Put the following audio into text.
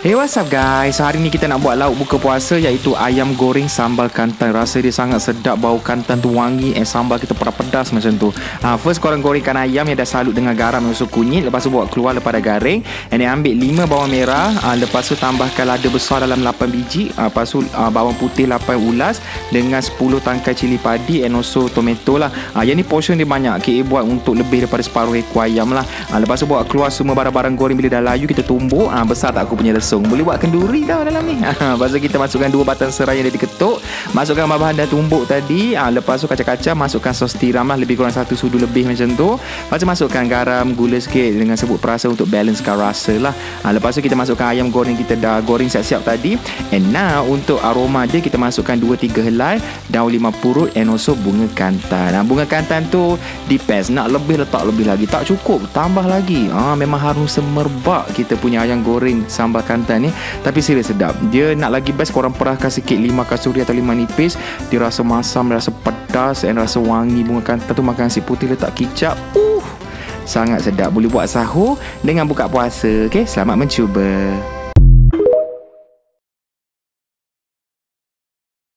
Hey, what's up guys? Hari ni kita nak buat lauk buka puasa iaitu ayam goreng sambal kantan. Rasa dia sangat sedap, bau kantan tu wangi, sambal kita pedas macam tu. First korang gorengkan ayam yang dah salut dengan garam dan susu kunyit. Lepas tu bawa keluar lepas dah garing. And then ambil 5 bawang merah. Lepas tu tambahkan lada besar dalam 8 biji. Lepas tu bawang putih 8 ulas dengan 10 tangkai cili padi and also tomato lah. Yang ni portion dia banyak. KA buat untuk lebih daripada separuh ekor ayam lah. Lepas tu bawa keluar semua barang-barang goreng. Bila dah layu kita tumbuk. Besar tak aku punya lesung. Boleh buat kenduri tau dalam ni. Lepas tu kita masukkan 2 batang serai yang dah diketuk. Masukkan bahan dah tumbuk tadi. Lepas tu kacang-kacang. Masukkan sos tiram lah. Lebih kurang 1 sudu lebih macam tu. Lepas tu masukkan garam, gula sikit dengan sebut perasa untuk balancekan rasa lah. Lepas tu kita masukkan ayam goreng kita dah goreng siap-siap tadi. And now untuk aroma dia kita masukkan 2-3 helai daun limau purut and also bunga kantan. Bunga kantan tu depends. Nak lebih letak lebih lagi. Tak cukup, tambah lagi. Memang harum semerbak kita punya ayam goreng sambal kantan ni. Tapi serius sedap. Dia nak lagi best korang perahkan sikit 5 kasuri atau 5 nipis. Dia rasa masam, rasa pedas and rasa wangi bunga kantan tu. Makan nasi putih letak kicap. Sangat sedap. Boleh buat sahur dengan buka puasa. Okay, selamat mencuba.